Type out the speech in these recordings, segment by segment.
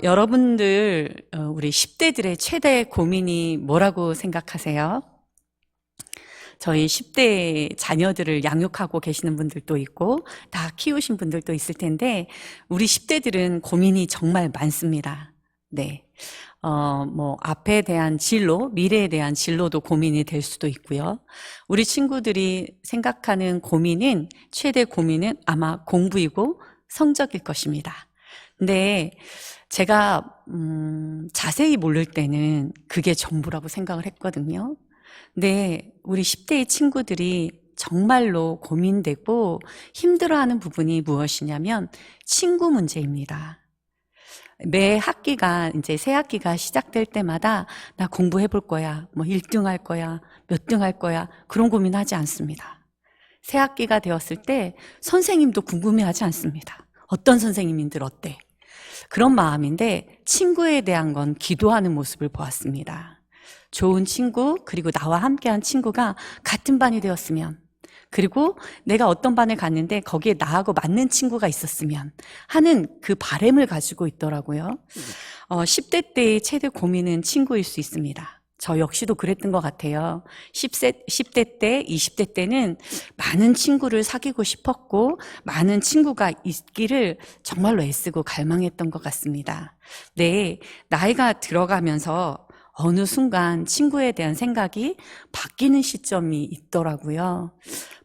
여러분들, 우리 10대들의 최대 고민이 뭐라고 생각하세요? 저희 10대 자녀들을 양육하고 계시는 분들도 있고, 다 키우신 분들도 있을 텐데, 우리 10대들은 고민이 정말 많습니다. 네. 앞에 대한 진로, 미래에 대한 진로도 고민이 될 수도 있고요. 우리 친구들이 생각하는 고민은, 최대 고민은 아마 공부이고 성적일 것입니다. 근데 제가 자세히 모를 때는 그게 전부라고 생각을 했거든요. 근데 우리 10대의 친구들이 정말로 고민되고 힘들어하는 부분이 무엇이냐면 친구 문제입니다. 매 학기가 이제 새 학기가 시작될 때마다 나 공부해 볼 거야, 1등 할 거야, 몇 등 할 거야, 그런 고민하지 않습니다. 새 학기가 되었을 때 선생님도 궁금해하지 않습니다. 어떤 선생님인들 어때? 그런 마음인데 친구에 대한 건 기도하는 모습을 보았습니다. 좋은 친구, 그리고 나와 함께한 친구가 같은 반이 되었으면, 그리고 내가 어떤 반을 갔는데 거기에 나하고 맞는 친구가 있었으면 하는 그 바람을 가지고 있더라고요. 10대 때의 최대 고민은 친구일 수 있습니다. 저 역시도 그랬던 것 같아요. 10대 때, 20대 때는 많은 친구를 사귀고 싶었고 많은 친구가 있기를 정말로 애쓰고 갈망했던 것 같습니다. 네, 나이가 들어가면서 어느 순간 친구에 대한 생각이 바뀌는 시점이 있더라고요.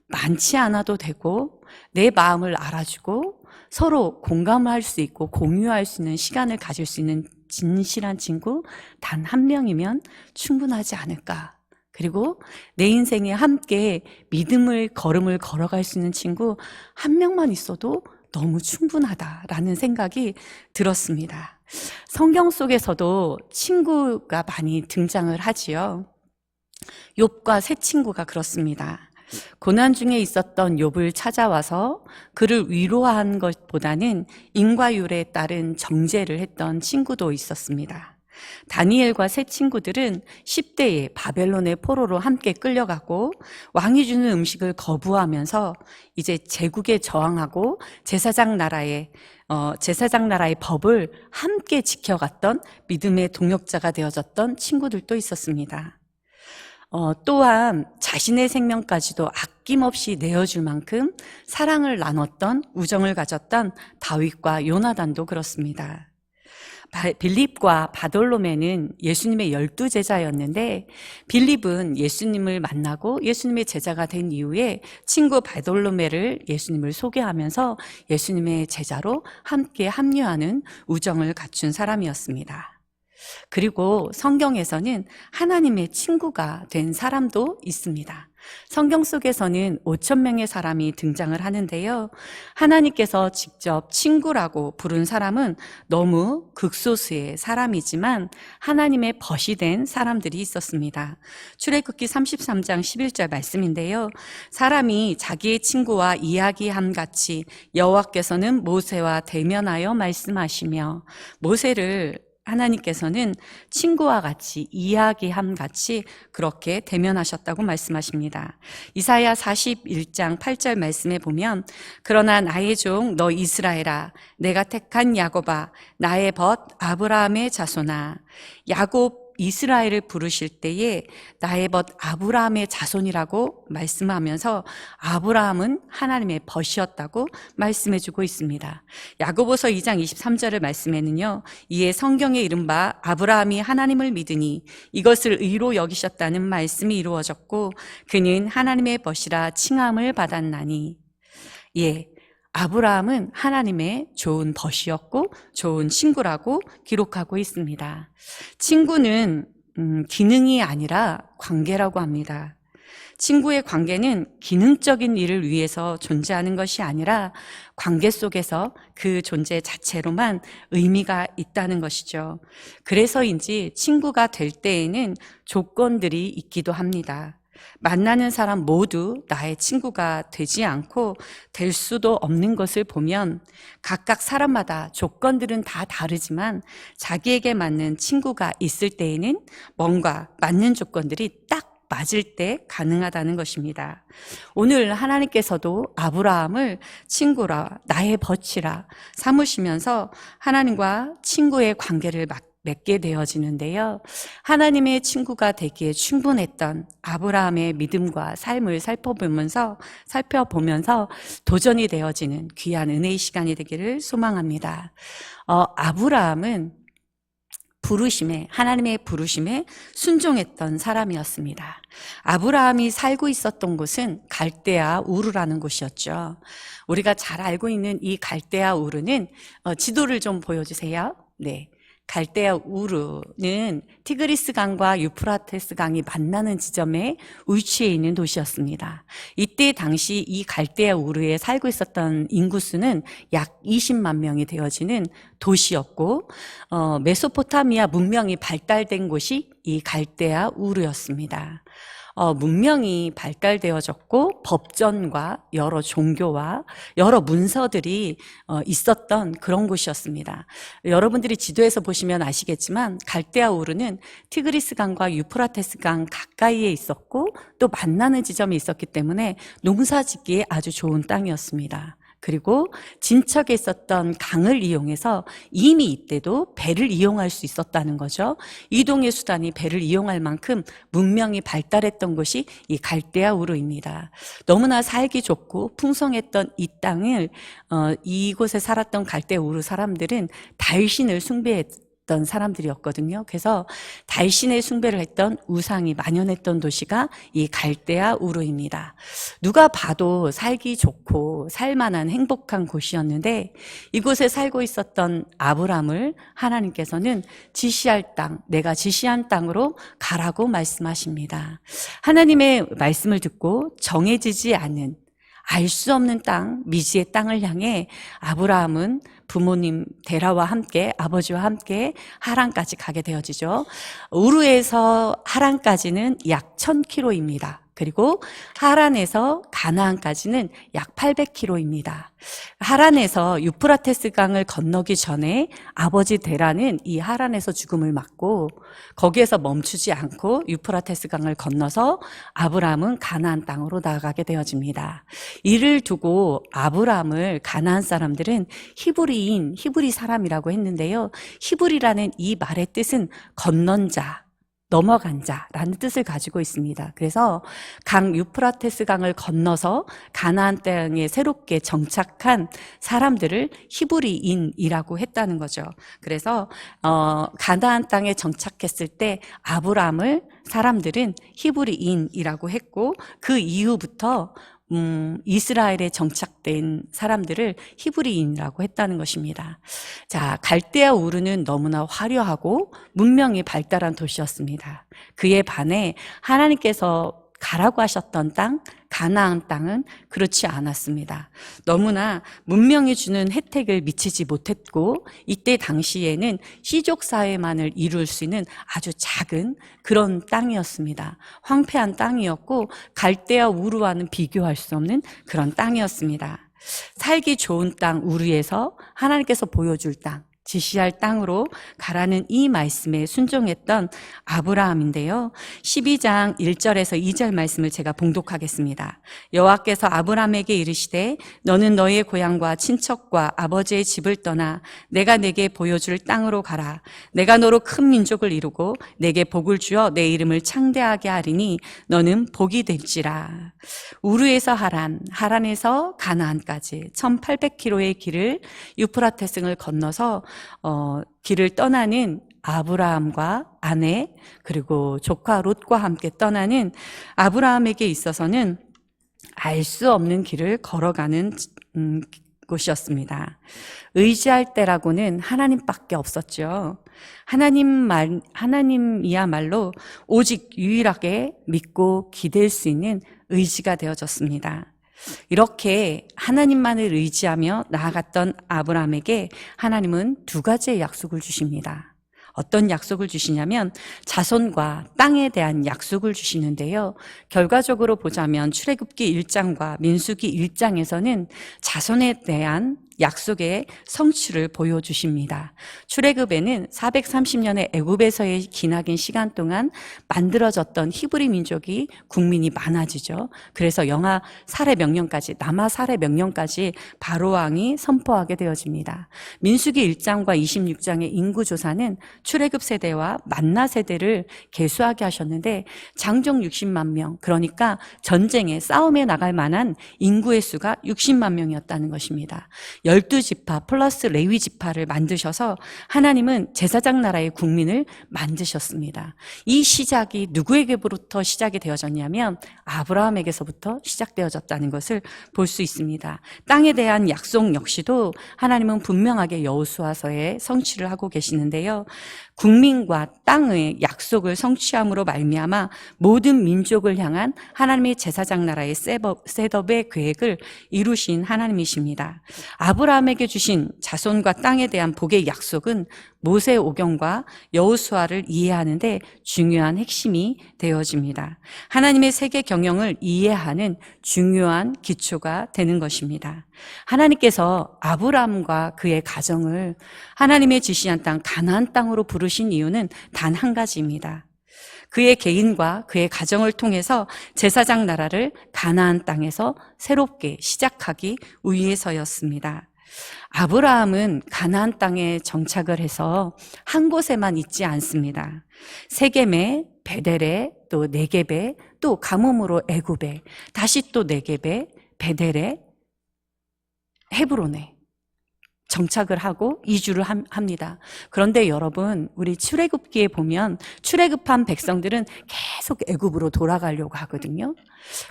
많지 않아도 되고 내 마음을 알아주고 서로 공감을 할 수 있고 공유할 수 있는 시간을 가질 수 있는 진실한 친구 단 한 명이면 충분하지 않을까. 그리고 내 인생에 함께 믿음을 걸음을 걸어갈 수 있는 친구 한 명만 있어도 너무 충분하다라는 생각이 들었습니다. 성경 속에서도 친구가 많이 등장을 하지요. 욥과 세 친구가 그렇습니다. 고난 중에 있었던 욥을 찾아와서 그를 위로한 것보다는 인과율에 따른 정죄를 했던 친구도 있었습니다. 다니엘과 세 친구들은 10대에 바벨론의 포로로 함께 끌려가고 왕이 주는 음식을 거부하면서 이제 제국에 저항하고 제사장 나라의 법을 함께 지켜갔던 믿음의 동역자가 되어졌던 친구들도 있었습니다. 또한 자신의 생명까지도 아낌없이 내어줄 만큼 사랑을 나눴던 우정을 가졌던 다윗과 요나단도 그렇습니다. 빌립과 바돌로메는 예수님의 12제자였는데 빌립은 예수님을 만나고 예수님의 제자가 된 이후에 친구 바돌로메를 예수님을 소개하면서 예수님의 제자로 함께 합류하는 우정을 갖춘 사람이었습니다. 그리고 성경에서는 하나님의 친구가 된 사람도 있습니다. 성경 속에서는 5,000명의 사람이 등장을 하는데요. 하나님께서 직접 친구라고 부른 사람은 너무 극소수의 사람이지만 하나님의 벗이 된 사람들이 있었습니다. 출애굽기 33장 11절 말씀인데요. 사람이 자기의 친구와 이야기함 같이 여호와께서는 모세와 대면하여 말씀하시며 모세를 하나님께서는 친구와 같이 이야기함 같이 그렇게 대면하셨다고 말씀하십니다. 이사야 41장 8절 말씀에 보면 그러나 나의 종 너 이스라엘아 내가 택한 야곱아 나의 벗 아브라함의 자손아 야곱 이스라엘을 부르실 때에 나의 벗 아브라함의 자손이라고 말씀하면서 아브라함은 하나님의 벗이었다고 말씀해주고 있습니다. 야고보서 2장 23절의 말씀에는요. 이에 성경에 이른바 아브라함이 하나님을 믿으니 이것을 의로 여기셨다는 말씀이 이루어졌고 그는 하나님의 벗이라 칭함을 받았나니. 아브라함은 하나님의 좋은 벗이었고 좋은 친구라고 기록하고 있습니다. 친구는 기능이 아니라 관계라고 합니다. 친구의 관계는 기능적인 일을 위해서 존재하는 것이 아니라 관계 속에서 그 존재 자체로만 의미가 있다는 것이죠. 그래서인지 친구가 될 때에는 조건들이 있기도 합니다. 만나는 사람 모두 나의 친구가 되지 않고 될 수도 없는 것을 보면 각각 사람마다 조건들은 다 다르지만 자기에게 맞는 친구가 있을 때에는 뭔가 맞는 조건들이 딱 맞을 때 가능하다는 것입니다. 오늘 하나님께서도 아브라함을 친구라, 나의 벗이라 삼으시면서 하나님과 친구의 관계를 맺게 되어지는데요. 하나님의 친구가 되기에 충분했던 아브라함의 믿음과 삶을 살펴보면서 도전이 되어지는 귀한 은혜의 시간이 되기를 소망합니다. 아브라함은 하나님의 부르심에 순종했던 사람이었습니다. 아브라함이 살고 있었던 곳은 갈대아 우르라는 곳이었죠. 우리가 잘 알고 있는 이 갈대아 우르는 지도를 좀 보여주세요. 네. 갈대아 우르는 티그리스 강과 유프라테스 강이 만나는 지점에 위치해 있는 도시였습니다. 이때 당시 이 갈대아 우르에 살고 있었던 인구수는 약 20만 명이 되어지는 도시였고, 메소포타미아 문명이 발달된 곳이 이 갈대아 우르였습니다. 문명이 발달되어졌고 법전과 여러 종교와 여러 문서들이 있었던 그런 곳이었습니다. 여러분들이 지도에서 보시면 아시겠지만 갈대아 우르는 티그리스 강과 유프라테스 강 가까이에 있었고 또 만나는 지점이 있었기 때문에 농사짓기에 아주 좋은 땅이었습니다. 그리고 진척에 있었던 강을 이용해서 이미 이때도 배를 이용할 수 있었다는 거죠. 이동의 수단이 배를 이용할 만큼 문명이 발달했던 곳이 이 갈대아 우르입니다. 너무나 살기 좋고 풍성했던 이 땅을 이곳에 살았던 갈대아 우르 사람들은 달신을 숭배했던 사람들이었거든요. 그래서 달신의 숭배를 했던 우상이 만연했던 도시가 이 갈대아 우르입니다. 누가 봐도 살기 좋고 살만한 행복한 곳이었는데 이곳에 살고 있었던 아브람을 하나님께서는 지시할 땅, 내가 지시한 땅으로 가라고 말씀하십니다. 하나님의 말씀을 듣고 정해지지 않은 알 수 없는 땅, 미지의 땅을 향해 아브라함은 부모님 데라와 함께, 아버지와 함께 하란까지 가게 되어지죠. 우르에서 하란까지는 약 1000km입니다. 그리고 하란에서 가나안까지는 약 800km입니다. 하란에서 유프라테스 강을 건너기 전에 아버지 데라는 이 하란에서 죽음을 맞고 거기에서 멈추지 않고 유프라테스 강을 건너서 아브라함은 가나안 땅으로 나아가게 되어집니다. 이를 두고 아브라함을 가나안 사람들은 히브리 사람이라고 했는데요. 히브리라는 이 말의 뜻은 건넌 자, 넘어간 자라는 뜻을 가지고 있습니다. 그래서 강 유프라테스 강을 건너서 가나안 땅에 새롭게 정착한 사람들을 히브리인이라고 했다는 거죠. 그래서 가나안 땅에 정착했을 때 아브라함을 사람들은 히브리인이라고 했고 그 이후부터 이스라엘에 정착된 사람들을 히브리인이라고 했다는 것입니다. 자, 갈대아 우르는 너무나 화려하고 문명이 발달한 도시였습니다. 그에 반해 하나님께서 가라고 하셨던 땅, 가나안 땅은 그렇지 않았습니다. 너무나 문명이 주는 혜택을 미치지 못했고 이때 당시에는 시족 사회만을 이룰 수 있는 아주 작은 그런 땅이었습니다. 황폐한 땅이었고 갈대아 우르와는 비교할 수 없는 그런 땅이었습니다. 살기 좋은 땅 우르에서 하나님께서 보여줄 땅, 지시할 땅으로 가라는 이 말씀에 순종했던 아브라함인데요. 12장 1절에서 2절 말씀을 제가 봉독하겠습니다. 여호와께서 아브라함에게 이르시되 너는 너의 고향과 친척과 아버지의 집을 떠나 내가 내게 보여줄 땅으로 가라. 내가 너로 큰 민족을 이루고 내게 복을 주어 내 이름을 창대하게 하리니 너는 복이 될지라. 우르에서 하란에서 가나안까지 1800km의 길을 유프라테스를 건너서 길을 떠나는 아브라함과 아내 그리고 조카 롯과 함께 떠나는 아브라함에게 있어서는 알 수 없는 길을 걸어가는 곳이었습니다. 의지할 때라고는 하나님밖에 없었죠. 하나님이야말로 오직 유일하게 믿고 기댈 수 있는 의지가 되어졌습니다. 이렇게 하나님만을 의지하며 나아갔던 아브라함에게 하나님은 두 가지의 약속을 주십니다. 어떤 약속을 주시냐면 자손과 땅에 대한 약속을 주시는데요. 결과적으로 보자면 출애굽기 1장과 민수기 1장에서는 자손에 대한 약속의 성취를 보여주십니다. 출애굽에는 430년의 애굽에서의 기나긴 시간 동안 만들어졌던 히브리 민족이 국민이 많아지죠. 그래서 영아 살해 명령까지, 남아 살해 명령까지 바로 왕이 선포하게 되어집니다. 민수기 1장과 26장의 인구조사는 출애굽 세대와 만나 세대를 계수하게 하셨는데 장정 60만 명, 그러니까 전쟁에 싸움에 나갈 만한 인구의 수가 60만 명이었다는 것입니다. 12지파 플러스 레위 지파를 만드셔서 하나님은 제사장 나라의 국민을 만드셨습니다. 이 시작이 누구에게부터 시작이 되어졌냐면 아브라함에게서부터 시작되어졌다는 것을 볼 수 있습니다. 땅에 대한 약속 역시도 하나님은 분명하게 여호수아서에 성취를 하고 계시는데요. 국민과 땅의 약속을 성취함으로 말미암아 모든 민족을 향한 하나님의 제사장 나라의 셋업의 계획을 이루신 하나님이십니다. 아브라함에게 주신 자손과 땅에 대한 복의 약속은 모세 오경과 여호수아를 이해하는데 중요한 핵심이 되어집니다. 하나님의 세계 경영을 이해하는 중요한 기초가 되는 것입니다. 하나님께서 아브라함과 그의 가정을 하나님의 지시한 땅 가나안 땅으로 부르신 이유는 단 한 가지입니다. 그의 개인과 그의 가정을 통해서 제사장 나라를 가나안 땅에서 새롭게 시작하기 위해서였습니다. 아브라함은 가나안 땅에 정착을 해서 한 곳에만 있지 않습니다. 세겜에, 베델에, 또 네겝에, 또 가뭄으로 애굽에, 다시 또 네겝에, 베델에, 헤브론에 정착을 하고 이주를 합니다. 그런데 여러분, 우리 출애굽기에 보면 출애굽한 백성들은 계속 애굽으로 돌아가려고 하거든요.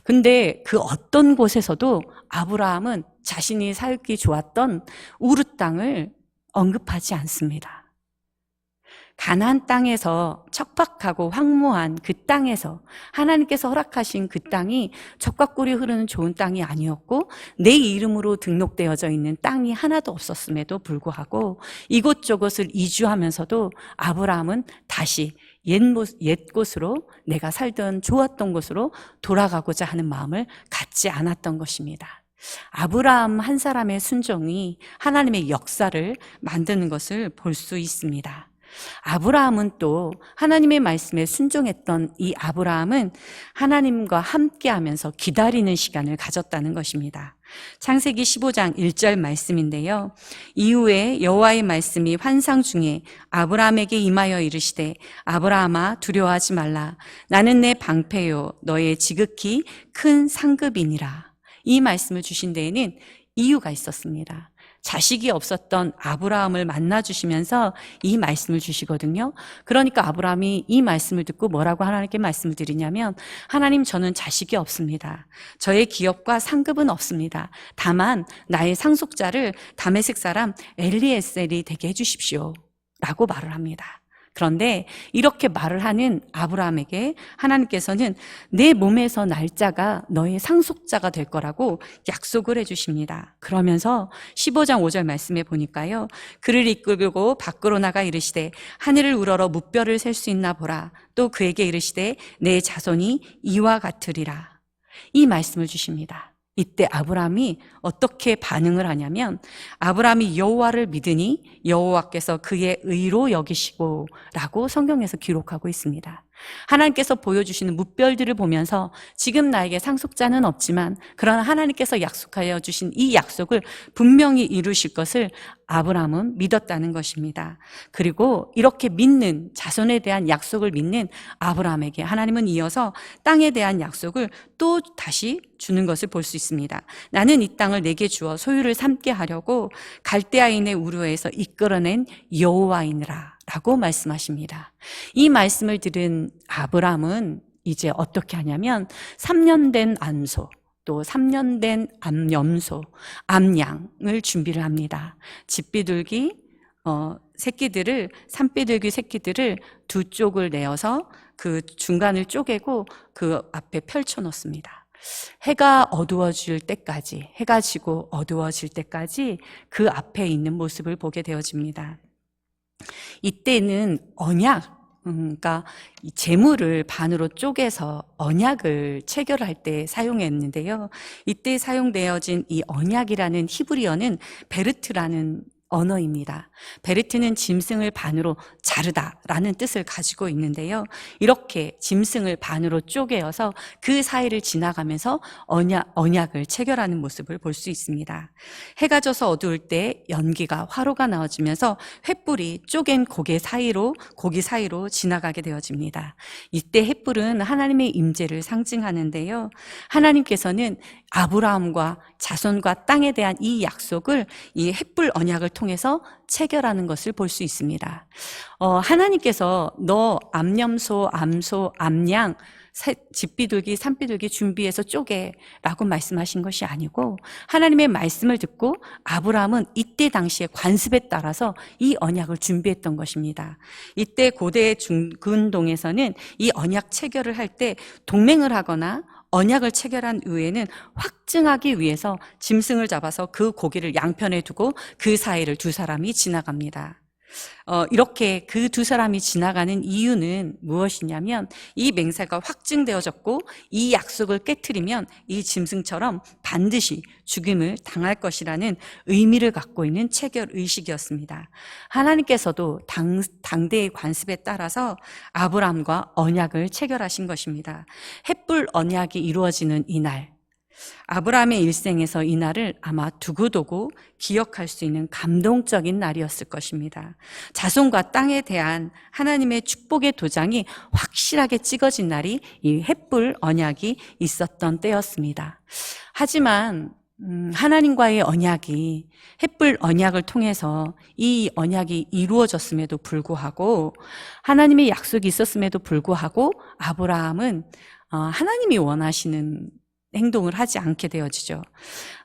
근데 그 어떤 곳에서도 아브라함은 자신이 살기 좋았던 우르 땅을 언급하지 않습니다. 가나안 땅에서 척박하고 황무한 그 땅에서 하나님께서 허락하신 그 땅이 젖과 꿀이 흐르는 좋은 땅이 아니었고 내 이름으로 등록되어져 있는 땅이 하나도 없었음에도 불구하고 이곳저곳을 이주하면서도 아브라함은 다시 옛 곳으로, 내가 살던 좋았던 곳으로 돌아가고자 하는 마음을 갖지 않았던 것입니다. 아브라함 한 사람의 순종이 하나님의 역사를 만드는 것을 볼 수 있습니다. 아브라함은 또 하나님의 말씀에 순종했던 이 아브라함은 하나님과 함께하면서 기다리는 시간을 가졌다는 것입니다. 창세기 15장 1절 말씀인데요. 이후에 여호와의 말씀이 환상 중에 아브라함에게 임하여 이르시되 아브라함아 두려워하지 말라. 나는 내 방패요 너의 지극히 큰 상급이니라. 이 말씀을 주신 데에는 이유가 있었습니다. 자식이 없었던 아브라함을 만나주시면서 이 말씀을 주시거든요. 그러니까 아브라함이 이 말씀을 듣고 뭐라고 하나님께 말씀을 드리냐면 하나님, 저는 자식이 없습니다. 저의 기업과 상급은 없습니다. 다만 나의 상속자를 다메섹 사람 엘리에셀이 되게 해주십시오 라고 말을 합니다. 그런데 이렇게 말을 하는 아브라함에게 하나님께서는 내 몸에서 날 자가 너의 상속자가 될 거라고 약속을 해주십니다. 그러면서 15장 5절 말씀에 보니까요. 그를 이끌고 밖으로 나가 이르시되 하늘을 우러러 무뼈를 셀 수 있나 보라. 또 그에게 이르시되 내 자손이 이와 같으리라. 이 말씀을 주십니다. 이때 아브라함이 어떻게 반응을 하냐면 아브라함이 여호와를 믿으니 여호와께서 그의 의로 여기시고 라고 성경에서 기록하고 있습니다. 하나님께서 보여주시는 무별들을 보면서 지금 나에게 상속자는 없지만 그러나 하나님께서 약속하여 주신 이 약속을 분명히 이루실 것을 아브라함은 믿었다는 것입니다. 그리고 이렇게 믿는, 자손에 대한 약속을 믿는 아브라함에게 하나님은 이어서 땅에 대한 약속을 또 다시 주는 것을 볼 수 있습니다. 나는 이 땅을 내게 주어 소유를 삼게 하려고 갈대아인의 우르에서 이끌어낸 여호와이니라 라고 말씀하십니다. 이 말씀을 들은 아브라함은 이제 어떻게 하냐면 3년 된 안소, 또 3년 된 암염소, 암양을 준비를 합니다. 집비둘기 새끼들을, 산비둘기 새끼들을 두 쪽을 내어서 그 중간을 쪼개고 그 앞에 펼쳐 놓습니다. 해가 어두워질 때까지, 해가 지고 어두워질 때까지 그 앞에 있는 모습을 보게 되어집니다. 이때는 언약, 그러니까 이 재물을 반으로 쪼개서 언약을 체결할 때 사용했는데요. 이때 사용되어진 이 언약이라는 히브리어는 베르트라는 언어입니다. 베르트는 짐승을 반으로 자르다라는 뜻을 가지고 있는데요. 이렇게 짐승을 반으로 쪼개어서 그 사이를 지나가면서 언약을 체결하는 모습을 볼 수 있습니다. 해가 져서 어두울 때 연기가 화로가 나와지면서 횃불이 쪼갠 고기 사이로 지나가게 되어집니다. 이때 횃불은 하나님의 임재를 상징하는데요. 하나님께서는 아브라함과 자손과 땅에 대한 이 약속을 이 횃불 언약을 통해서 체결하는 것을 볼 수 있습니다. 하나님께서 너 암염소, 암소, 암양, 집비둘기, 산비둘기 준비해서 쪼개라고 말씀하신 것이 아니고 하나님의 말씀을 듣고 아브라함은 이때 당시에 관습에 따라서 이 언약을 준비했던 것입니다. 이때 고대 중근동에서는 이 언약 체결을 할 때 동맹을 하거나 언약을 체결한 이후에는 확증하기 위해서 짐승을 잡아서 그 고기를 양편에 두고 그 사이를 두 사람이 지나갑니다. 이렇게 그 두 사람이 지나가는 이유는 무엇이냐면 이 맹세가 확증되어졌고 이 약속을 깨트리면 이 짐승처럼 반드시 죽임을 당할 것이라는 의미를 갖고 있는 체결 의식이었습니다. 하나님께서도 당대의 관습에 따라서 아브라함과 언약을 체결하신 것입니다. 횃불 언약이 이루어지는 이날, 아브라함의 일생에서 이 날을 아마 두고두고 기억할 수 있는 감동적인 날이었을 것입니다. 자손과 땅에 대한 하나님의 축복의 도장이 확실하게 찍어진 날이 이 횃불 언약이 있었던 때였습니다. 하지만 하나님과의 언약이 횃불 언약을 통해서 이 언약이 이루어졌음에도 불구하고 하나님의 약속이 있었음에도 불구하고 아브라함은 하나님이 원하시는 행동을 하지 않게 되어지죠.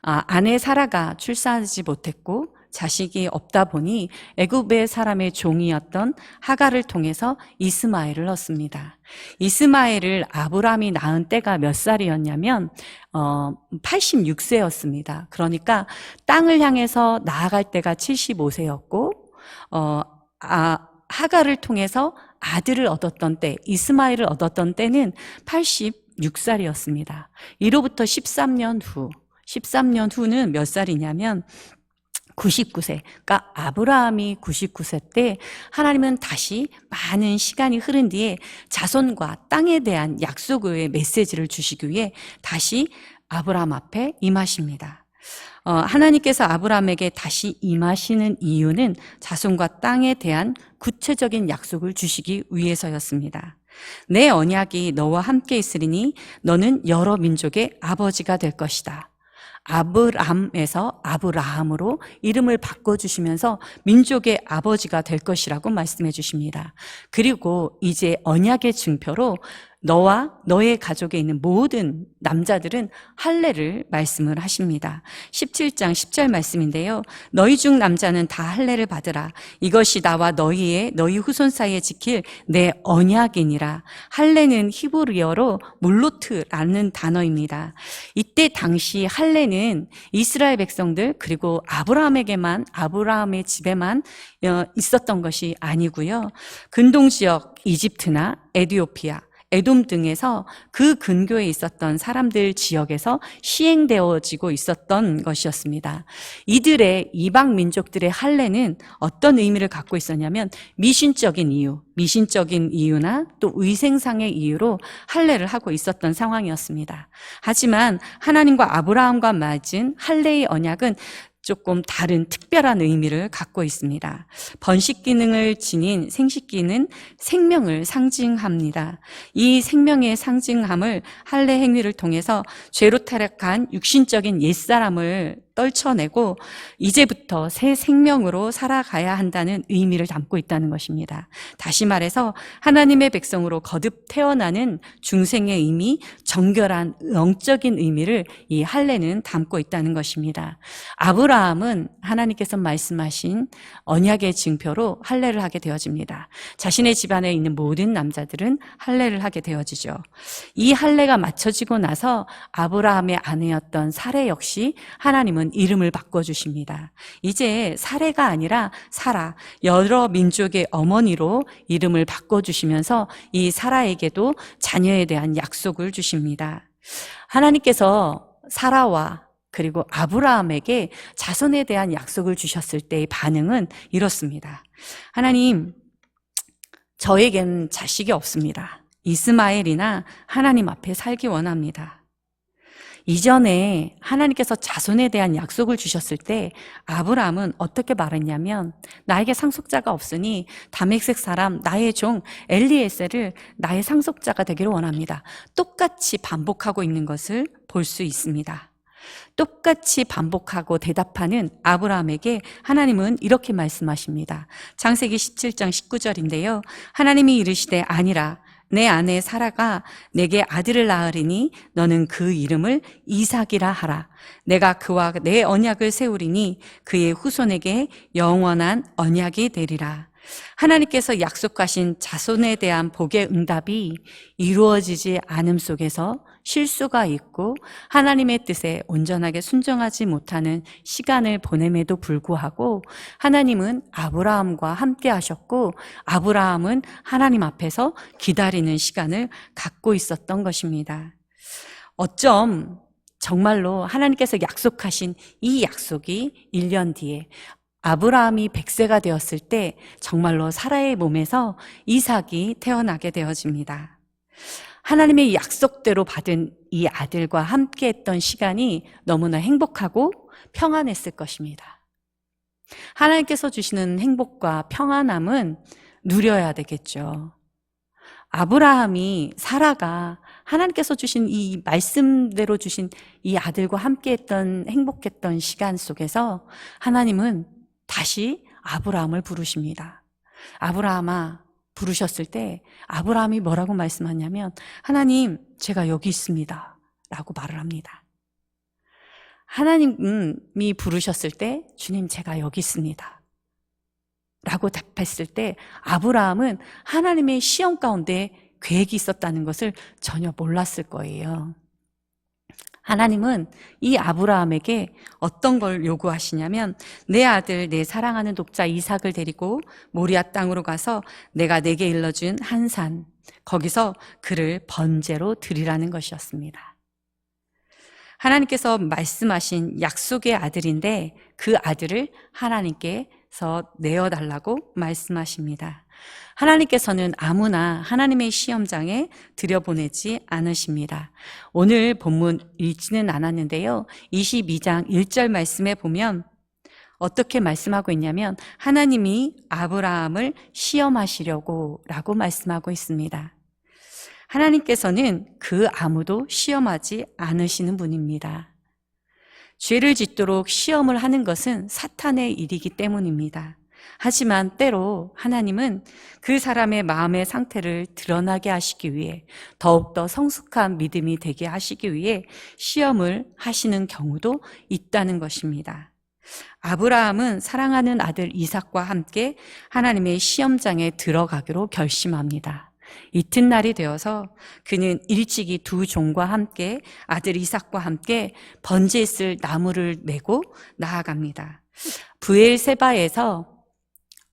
아내 사라가 출산하지 못했고 자식이 없다 보니 애굽의 사람의 종이었던 하갈을 통해서 이스마엘을 얻습니다. 이스마엘을 아브라함이 낳은 때가 몇 살이었냐면 86세였습니다. 그러니까 땅을 향해서 나아갈 때가 75세였고 하갈을 통해서 아들을 얻었던 때, 이스마엘을 얻었던 때는 86살이었습니다. 이로부터 13년 후는 몇 살이냐면 99세. 그러니까 아브라함이 99세 때 하나님은 다시 많은 시간이 흐른 뒤에 자손과 땅에 대한 약속의 메시지를 주시기 위해 다시 아브라함 앞에 임하십니다. 하나님께서 아브라함에게 다시 임하시는 이유는 자손과 땅에 대한 구체적인 약속을 주시기 위해서였습니다. 내 언약이 너와 함께 있으리니 너는 여러 민족의 아버지가 될 것이다. 아브람에서 아브라함으로 이름을 바꿔주시면서 민족의 아버지가 될 것이라고 말씀해 주십니다. 그리고 이제 언약의 증표로 너와 너의 가족에 있는 모든 남자들은 할례를 말씀을 하십니다. 17장 10절 말씀인데요. 너희 중 남자는 다 할례를 받으라. 이것이 나와 너희 후손 사이에 지킬 내 언약이니라. 할례는 히브리어로 몰로트라는 단어입니다. 이때 당시 할례는 이스라엘 백성들 그리고 아브라함의 집에만 있었던 것이 아니고요. 근동 지역 이집트나 에티오피아, 에돔 등에서 그 근교에 있었던 사람들 지역에서 시행되어지고 있었던 것이었습니다. 이들의 이방 민족들의 할례는 어떤 의미를 갖고 있었냐면 미신적인 이유나 또 위생상의 이유로 할례를 하고 있었던 상황이었습니다. 하지만 하나님과 아브라함과 맺은 할례의 언약은 조금 다른 특별한 의미를 갖고 있습니다. 번식 기능을 지닌 생식기는 생명을 상징합니다. 이 생명의 상징함을 할례 행위를 통해서 죄로 타락한 육신적인 옛사람을 떨쳐내고 이제부터 새 생명으로 살아가야 한다는 의미를 담고 있다는 것입니다. 다시 말해서 하나님의 백성으로 거듭 태어나는 중생의 의미, 정결한 영적인 의미를 이 할례는 담고 있다는 것입니다. 아브라함은 하나님께서 말씀하신 언약의 증표로 할례를 하게 되어집니다. 자신의 집안에 있는 모든 남자들은 할례를 하게 되어지죠. 이 할례가 마쳐지고 나서 아브라함의 아내였던 사레 역시 하나님은 하나님은 이름을 바꿔주십니다. 이제 사레가 아니라 사라, 여러 민족의 어머니로 이름을 바꿔주시면서 이 사라에게도 자녀에 대한 약속을 주십니다. 하나님께서 사라와 그리고 아브라함에게 자손에 대한 약속을 주셨을 때의 반응은 이렇습니다. 하나님, 저에겐 자식이 없습니다. 이스마엘이나 하나님 앞에 살기 원합니다. 이전에 하나님께서 자손에 대한 약속을 주셨을 때 아브라함은 어떻게 말했냐면, 나에게 상속자가 없으니 다메섹 사람 나의 종 엘리에셀을 나의 상속자가 되기를 원합니다. 똑같이 반복하고 있는 것을 볼 수 있습니다. 똑같이 반복하고 대답하는 아브라함에게 하나님은 이렇게 말씀하십니다. 창세기 17장 19절인데요. 하나님이 이르시되 아니라 내 아내 사라가 내게 아들을 낳으리니 너는 그 이름을 이삭이라 하라. 내가 그와 내 언약을 세우리니 그의 후손에게 영원한 언약이 되리라. 하나님께서 약속하신 자손에 대한 복의 응답이 이루어지지 않음 속에서 실수가 있고 하나님의 뜻에 온전하게 순종하지 못하는 시간을 보냄에도 불구하고 하나님은 아브라함과 함께 하셨고 아브라함은 하나님 앞에서 기다리는 시간을 갖고 있었던 것입니다. 어쩜 정말로 하나님께서 약속하신 이 약속이 1년 뒤에 아브라함이 100세가 되었을 때 정말로 사라의 몸에서 이삭이 태어나게 되어집니다. 하나님의 약속대로 받은 이 아들과 함께 했던 시간이 너무나 행복하고 평안했을 것입니다. 하나님께서 주시는 행복과 평안함은 누려야 되겠죠. 아브라함이 사라가 하나님께서 주신 이 말씀대로 주신 이 아들과 함께 했던 행복했던 시간 속에서 하나님은 다시 아브라함을 부르십니다. 아브라함아, 부르셨을 때 아브라함이 뭐라고 말씀하냐면 하나님, 제가 여기 있습니다 라고 말을 합니다. 하나님이 부르셨을 때 주님, 제가 여기 있습니다 라고 답했을 때 아브라함은 하나님의 시험 가운데 계획이 있었다는 것을 전혀 몰랐을 거예요. 하나님은 이 아브라함에게 어떤 걸 요구하시냐면 내 아들, 내 사랑하는 독자 이삭을 데리고 모리아 땅으로 가서 내가 내게 일러준 한 산, 거기서 그를 번제로 드리라는 것이었습니다. 하나님께서 말씀하신 약속의 아들인데 그 아들을 하나님께서 내어달라고 말씀하십니다. 하나님께서는 아무나 하나님의 시험장에 들여보내지 않으십니다. 오늘 본문 읽지는 않았는데요. 22장 1절 말씀에 보면 어떻게 말씀하고 있냐면 하나님이 아브라함을 시험하시려고 라고 말씀하고 있습니다. 하나님께서는 그 아무도 시험하지 않으시는 분입니다. 죄를 짓도록 시험을 하는 것은 사탄의 일이기 때문입니다. 하지만 때로 하나님은 그 사람의 마음의 상태를 드러나게 하시기 위해 더욱더 성숙한 믿음이 되게 하시기 위해 시험을 하시는 경우도 있다는 것입니다. 아브라함은 사랑하는 아들 이삭과 함께 하나님의 시험장에 들어가기로 결심합니다. 이튿날이 되어서 그는 일찍이 두 종과 함께 아들 이삭과 함께 번제했을 나무를 메고 나아갑니다. 브엘세바에서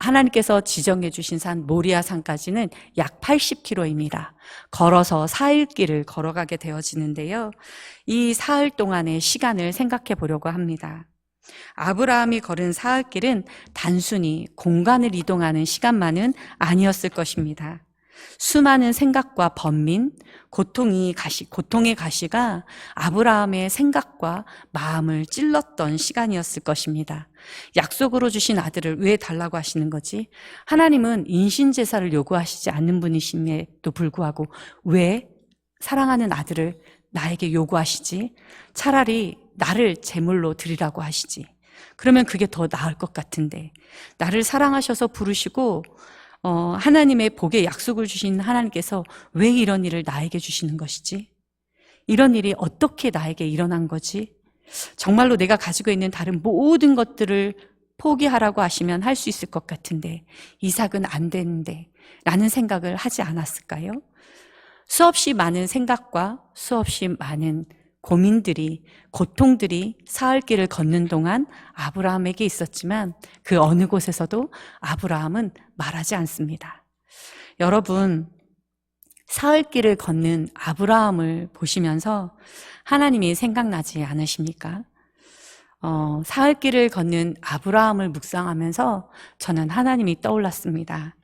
하나님께서 지정해 주신 산 모리아 산까지는 약 80km입니다. 걸어서 사흘 길을 걸어가게 되어지는데요. 이 사흘 동안의 시간을 생각해 보려고 합니다. 아브라함이 걸은 사흘 길은 단순히 공간을 이동하는 시간만은 아니었을 것입니다. 수많은 생각과 번민, 고통의 가시가 아브라함의 생각과 마음을 찔렀던 시간이었을 것입니다. 약속으로 주신 아들을 왜 달라고 하시는 거지? 하나님은 인신제사를 요구하시지 않는 분이심에도 불구하고 왜 사랑하는 아들을 나에게 요구하시지? 차라리 나를 제물로 드리라고 하시지. 그러면 그게 더 나을 것 같은데 나를 사랑하셔서 부르시고 하나님의 복의 약속을 주신 하나님께서 왜 이런 일을 나에게 주시는 것이지? 이런 일이 어떻게 나에게 일어난 거지? 정말로 내가 가지고 있는 다른 모든 것들을 포기하라고 하시면 할 수 있을 것 같은데 이삭은 안 되는데 라는 생각을 하지 않았을까요? 수없이 많은 생각과 수없이 많은 고민들이, 고통들이 사흘 길을 걷는 동안 아브라함에게 있었지만 그 어느 곳에서도 아브라함은 말하지 않습니다. 여러분, 사흘 길을 걷는 아브라함을 보시면서 하나님이 생각나지 않으십니까? 사흘 길을 걷는 아브라함을 묵상하면서 저는 하나님이 떠올랐습니다.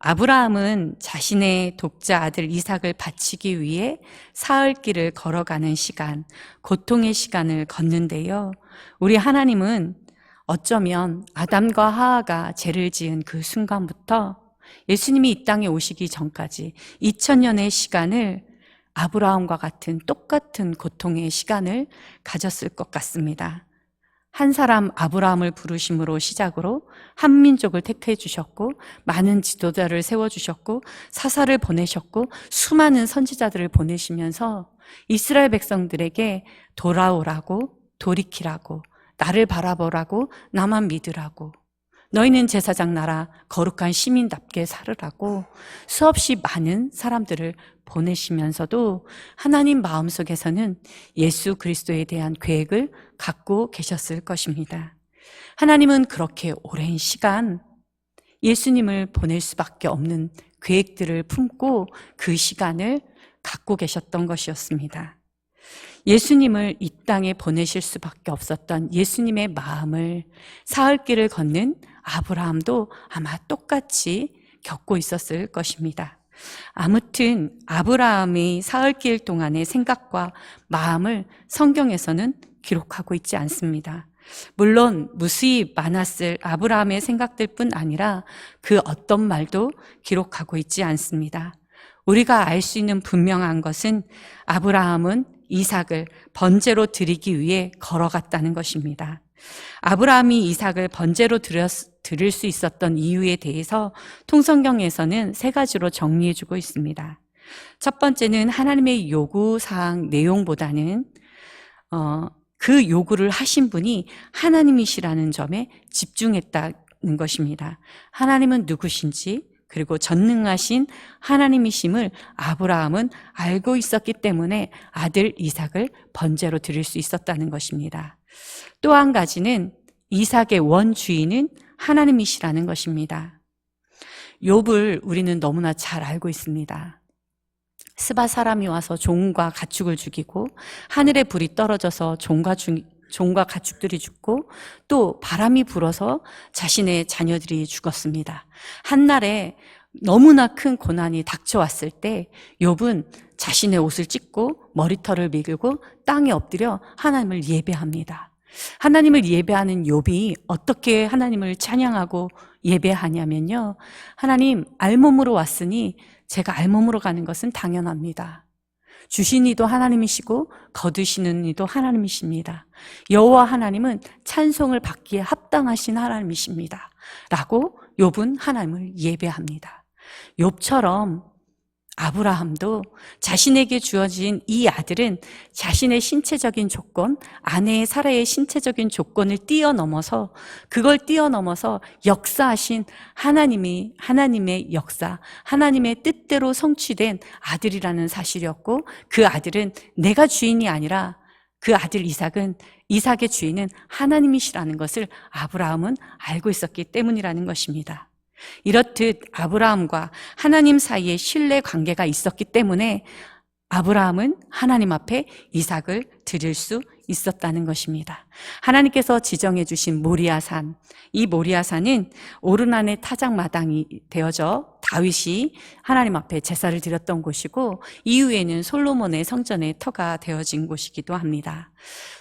아브라함은 자신의 독자 아들 이삭을 바치기 위해 사흘 길을 걸어가는 시간, 고통의 시간을 걷는데요. 우리 하나님은 어쩌면 아담과 하하가 죄를 지은 그 순간부터 예수님이 이 땅에 오시기 전까지 2000년의 시간을 아브라함과 같은 똑같은 고통의 시간을 가졌을 것 같습니다. 한 사람 아브라함을 부르심으로 시작으로 한 민족을 택해 주셨고 많은 지도자를 세워주셨고 사사를 보내셨고 수많은 선지자들을 보내시면서 이스라엘 백성들에게 돌아오라고, 돌이키라고, 나를 바라보라고, 나만 믿으라고, 너희는 제사장 나라 거룩한 시민답게 살으라고 수없이 많은 사람들을 보내시면서도 하나님 마음속에서는 예수 그리스도에 대한 계획을 갖고 계셨을 것입니다. 하나님은 그렇게 오랜 시간 예수님을 보낼 수밖에 없는 계획들을 품고 그 시간을 갖고 계셨던 것이었습니다. 예수님을 이 땅에 보내실 수밖에 없었던 예수님의 마음을 사흘 길을 걷는 아브라함도 아마 똑같이 겪고 있었을 것입니다. 아무튼 아브라함이 사흘 길 동안의 생각과 마음을 성경에서는 기록하고 있지 않습니다. 물론 무수히 많았을 아브라함의 생각들뿐 아니라 그 어떤 말도 기록하고 있지 않습니다. 우리가 알 수 있는 분명한 것은 아브라함은 이삭을 번제로 드리기 위해 걸어갔다는 것입니다. 아브라함이 이삭을 번제로 드릴 수 있었던 이유에 대해서 통성경에서는 세 가지로 정리해주고 있습니다. 첫 번째는 하나님의 요구사항 내용보다는 그 요구를 하신 분이 하나님이시라는 점에 집중했다는 것입니다. 하나님은 누구신지 그리고 전능하신 하나님이심을 아브라함은 알고 있었기 때문에 아들 이삭을 번제로 드릴 수 있었다는 것입니다. 또 한 가지는 이삭의 원주인은 하나님이시라는 것입니다. 욥을 우리는 너무나 잘 알고 있습니다. 스바 사람이 와서 종과 가축을 죽이고 하늘에 불이 떨어져서 종과 가축들이 죽고 또 바람이 불어서 자신의 자녀들이 죽었습니다. 한날에 너무나 큰 고난이 닥쳐왔을 때 욥은 자신의 옷을 찢고 머리털을 밀고 땅에 엎드려 하나님을 예배합니다. 하나님을 예배하는 욥이 어떻게 하나님을 찬양하고 예배하냐면요, 하나님, 알몸으로 왔으니 제가 알몸으로 가는 것은 당연합니다. 주신 이도 하나님이시고 거두시는 이도 하나님이십니다. 여호와 하나님은 찬송을 받기에 합당하신 하나님이십니다. 라고 욥은 하나님을 예배합니다. 욥처럼 아브라함도 자신에게 주어진 이 아들은 자신의 신체적인 조건, 아내의 사라의 신체적인 조건을 그걸 뛰어넘어서 역사하신 하나님의 역사, 하나님의 뜻대로 성취된 아들이라는 사실이었고, 그 아들은 내가 주인이 아니라 그 아들 이삭의 주인은 하나님이시라는 것을 아브라함은 알고 있었기 때문이라는 것입니다. 이렇듯 아브라함과 하나님 사이에 신뢰 관계가 있었기 때문에 아브라함은 하나님 앞에 이삭을 드릴 수 있었다는 것입니다. 하나님께서 지정해 주신 모리아산, 이 모리아산은 오르난의 타작마당이 되어져 다윗이 하나님 앞에 제사를 드렸던 곳이고, 이후에는 솔로몬의 성전의 터가 되어진 곳이기도 합니다.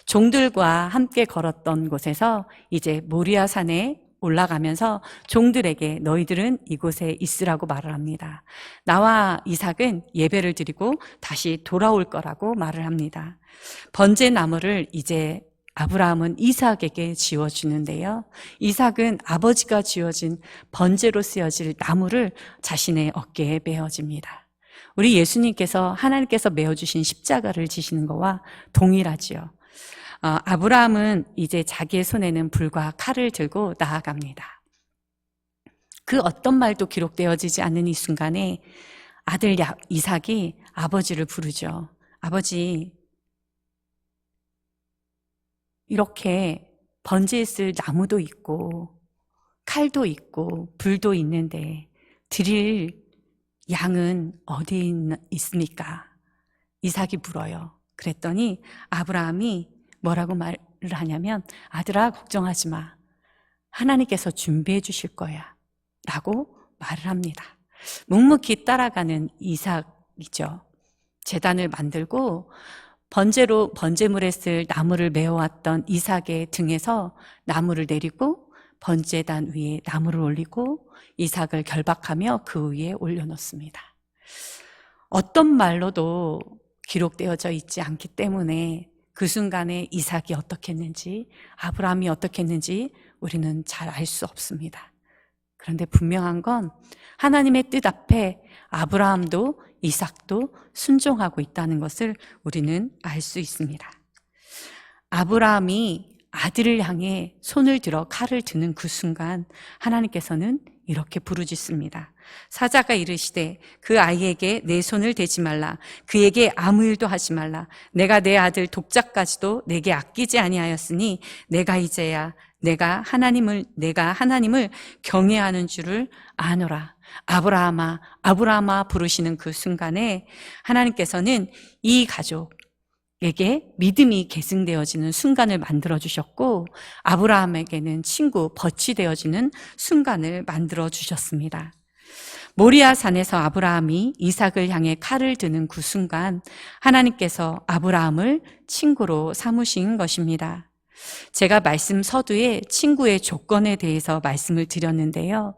종들과 함께 걸었던 곳에서 이제 모리아산에 올라가면서 종들에게 너희들은 이곳에 있으라고 말을 합니다. 나와 이삭은 예배를 드리고 다시 돌아올 거라고 말을 합니다. 번제 나무를 이제 아브라함은 이삭에게 지어주는데요, 이삭은 아버지가 지어진 번제로 쓰여질 나무를 자신의 어깨에 메어집니다. 우리 예수님께서 하나님께서 메어주신 십자가를 지시는 것과 동일하지요. 아브라함은 이제 자기의 손에는 불과 칼을 들고 나아갑니다. 그 어떤 말도 기록되어지지 않는 이 순간에 아들 이삭이 아버지를 부르죠. 아버지, 이렇게 번제에 쓸 나무도 있고 칼도 있고 불도 있는데 드릴 양은 어디 있습니까? 이삭이 물어요. 그랬더니 아브라함이 뭐라고 말을 하냐면, 아들아 걱정하지 마. 하나님께서 준비해 주실 거야 라고 말을 합니다. 묵묵히 따라가는 이삭이죠. 제단을 만들고 번제물에 쓸 나무를 메어왔던 이삭의 등에서 나무를 내리고 번제단 위에 나무를 올리고 이삭을 결박하며 그 위에 올려놓습니다. 어떤 말로도 기록되어져 있지 않기 때문에 그 순간에 이삭이 어떻게 했는지, 아브라함이 어떻게 했는지 우리는 잘 알 수 없습니다. 그런데 분명한 건 하나님의 뜻 앞에 아브라함도 이삭도 순종하고 있다는 것을 우리는 알 수 있습니다. 아브라함이 아들을 향해 손을 들어 칼을 드는 그 순간 하나님께서는 이렇게 부르짖습니다. 사자가 이르시되 그 아이에게 내 손을 대지 말라. 그에게 아무 일도 하지 말라. 내가 내 아들 독자까지도 내게 아끼지 아니하였으니 내가 이제야 내가 하나님을 경외하는 줄을 아노라. 아브라함아, 아브라함아 부르시는 그 순간에 하나님께서는 이 가족에게 믿음이 계승되어지는 순간을 만들어주셨고, 아브라함에게는 친구, 벗이 되어지는 순간을 만들어주셨습니다. 모리아 산에서 아브라함이 이삭을 향해 칼을 드는 그 순간 하나님께서 아브라함을 친구로 삼으신 것입니다. 제가 말씀 서두에 친구의 조건에 대해서 말씀을 드렸는데요.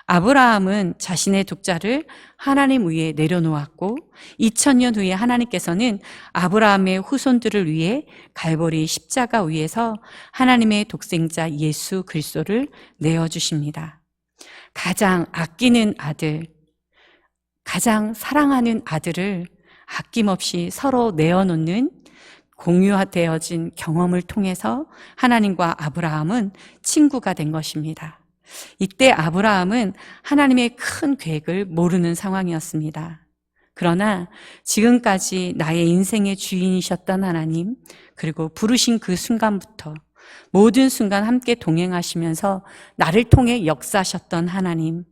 아브라함은 자신의 독자를 하나님 위에 내려놓았고 2000년 후에 하나님께서는 아브라함의 후손들을 위해 갈보리 십자가 위에서 하나님의 독생자 예수 그리스도를 내어주십니다. 가장 아끼는 아들, 가장 사랑하는 아들을 아낌없이 서로 내어놓는 공유되어진 경험을 통해서 하나님과 아브라함은 친구가 된 것입니다. 이때 아브라함은 하나님의 큰 계획을 모르는 상황이었습니다. 그러나 지금까지 나의 인생의 주인이셨던 하나님, 그리고 부르신 그 순간부터 모든 순간 함께 동행하시면서 나를 통해 역사하셨던 하나님,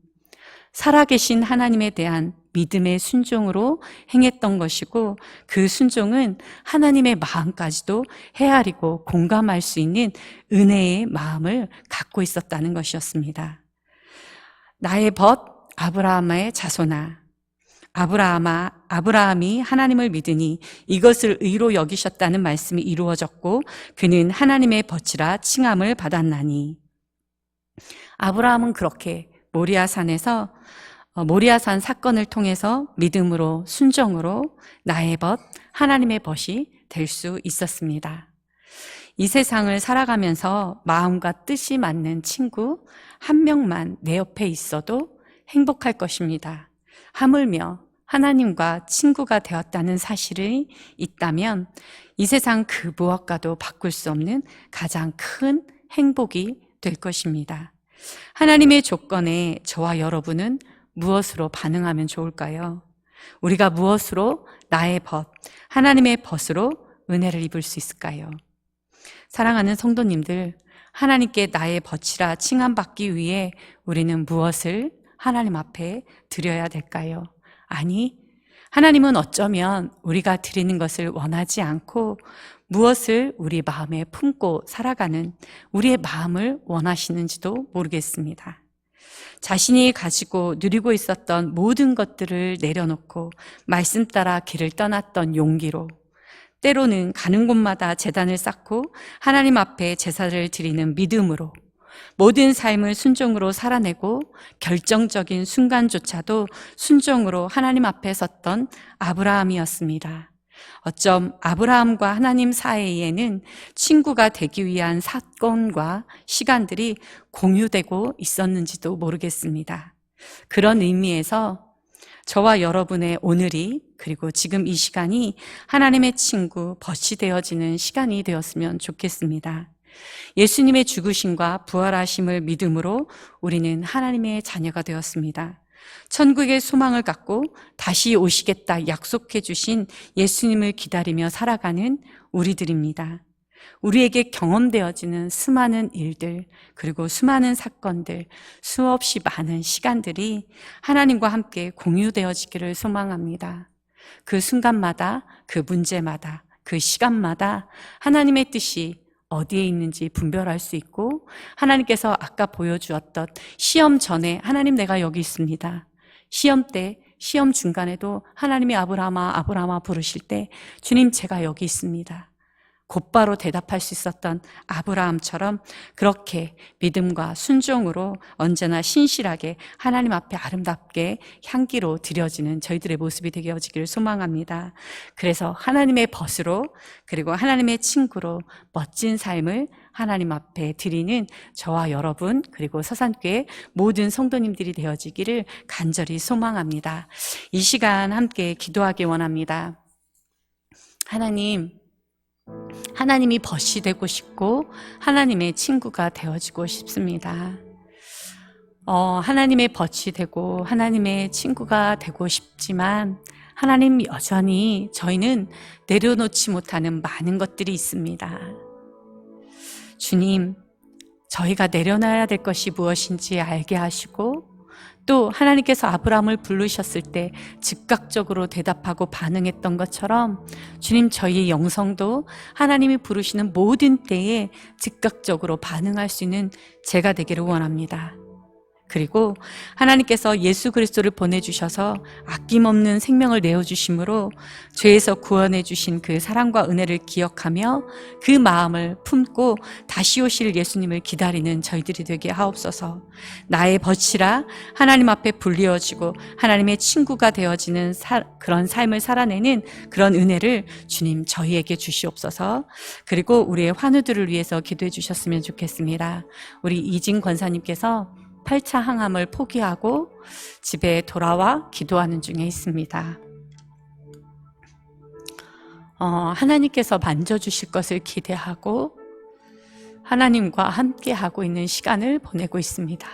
살아계신 하나님에 대한 믿음의 순종으로 행했던 것이고, 그 순종은 하나님의 마음까지도 헤아리고 공감할 수 있는 은혜의 마음을 갖고 있었다는 것이었습니다. 나의 벗 아브라함의 자손아, 아브라함이 하나님을 믿으니 이것을 의로 여기셨다는 말씀이 이루어졌고 그는 하나님의 벗이라 칭함을 받았나니. 아브라함은 그렇게 모리아산 사건을 통해서 믿음으로 순종으로 나의 벗, 하나님의 벗이 될 수 있었습니다. 이 세상을 살아가면서 마음과 뜻이 맞는 친구 한 명만 내 옆에 있어도 행복할 것입니다. 하물며 하나님과 친구가 되었다는 사실이 있다면 이 세상 그 무엇과도 바꿀 수 없는 가장 큰 행복이 될 것입니다. 하나님의 조건에 저와 여러분은 무엇으로 반응하면 좋을까요? 우리가 무엇으로 나의 벗, 하나님의 벗으로 은혜를 입을 수 있을까요? 사랑하는 성도님들, 하나님께 나의 벗이라 칭함받기 위해 우리는 무엇을 하나님 앞에 드려야 될까요? 아니, 하나님은 어쩌면 우리가 드리는 것을 원하지 않고 무엇을 우리 마음에 품고 살아가는 우리의 마음을 원하시는지도 모르겠습니다. 자신이 가지고 누리고 있었던 모든 것들을 내려놓고 말씀 따라 길을 떠났던 용기로, 때로는 가는 곳마다 제단을 쌓고 하나님 앞에 제사를 드리는 믿음으로 모든 삶을 순종으로 살아내고 결정적인 순간조차도 순종으로 하나님 앞에 섰던 아브라함이었습니다. 어쩜 아브라함과 하나님 사이에는 친구가 되기 위한 사건과 시간들이 공유되고 있었는지도 모르겠습니다. 그런 의미에서 저와 여러분의 오늘이, 그리고 지금 이 시간이 하나님의 친구, 벗이 되어지는 시간이 되었으면 좋겠습니다. 예수님의 죽으심과 부활하심을 믿음으로 우리는 하나님의 자녀가 되었습니다. 천국의 소망을 갖고 다시 오시겠다 약속해 주신 예수님을 기다리며 살아가는 우리들입니다. 우리에게 경험되어지는 수많은 일들, 그리고 수많은 사건들, 수없이 많은 시간들이 하나님과 함께 공유되어지기를 소망합니다. 그 순간마다, 그 문제마다, 그 시간마다 하나님의 뜻이 어디에 있는지 분별할 수 있고, 하나님께서 아까 보여주었던 시험 전에 하나님 내가 여기 있습니다. 시험 때, 시험 중간에도 하나님이 아브라함아, 아브라함아 부르실 때 주님 제가 여기 있습니다. 곧바로 대답할 수 있었던 아브라함처럼 그렇게 믿음과 순종으로 언제나 신실하게 하나님 앞에 아름답게 향기로 드려지는 저희들의 모습이 되어지기를 소망합니다. 그래서 하나님의 벗으로, 그리고 하나님의 친구로 멋진 삶을 하나님 앞에 드리는 저와 여러분, 그리고 서산교회 모든 성도님들이 되어지기를 간절히 소망합니다. 이 시간 함께 기도하기 원합니다. 하나님이 벗이 되고 싶고 하나님의 친구가 되어지고 싶습니다. 하나님의 벗이 되고 하나님의 친구가 되고 싶지만 하나님 여전히 저희는 내려놓지 못하는 많은 것들이 있습니다. 주님, 저희가 내려놔야 될 것이 무엇인지 알게 하시고, 또 하나님께서 아브라함을 부르셨을 때 즉각적으로 대답하고 반응했던 것처럼 주님, 저희의 영성도 하나님이 부르시는 모든 때에 즉각적으로 반응할 수 있는 제가 되기를 원합니다. 그리고 하나님께서 예수 그리스도를 보내주셔서 아낌없는 생명을 내어주심으로 죄에서 구원해 주신 그 사랑과 은혜를 기억하며 그 마음을 품고 다시 오실 예수님을 기다리는 저희들이 되게 하옵소서. 나의 벗이라 하나님 앞에 불리어지고 하나님의 친구가 되어지는 그런 삶을 살아내는 그런 은혜를 주님 저희에게 주시옵소서. 그리고 우리의 환우들을 위해서 기도해 주셨으면 좋겠습니다. 우리 이진 권사님께서 8차 항암을 포기하고 집에 돌아와 기도하는 중에 있습니다. 하나님께서 만져주실 것을 기대하고 하나님과 함께하고 있는 시간을 보내고 있습니다.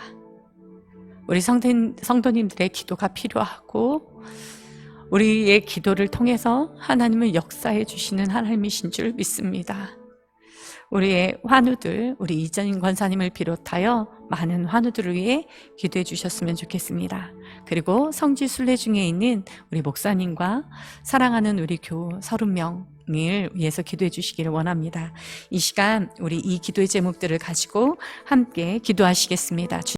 우리 성도님들의 기도가 필요하고 우리의 기도를 통해서 하나님을 역사해 주시는 하나님이신 줄 믿습니다. 우리의 환우들, 우리 이전인 권사님을 비롯하여 많은 환우들을 위해 기도해 주셨으면 좋겠습니다. 그리고 성지 순례 중에 있는 우리 목사님과 사랑하는 우리 교우 30명을 위해서 기도해 주시기를 원합니다. 이 시간 우리 이 기도의 제목들을 가지고 함께 기도하시겠습니다.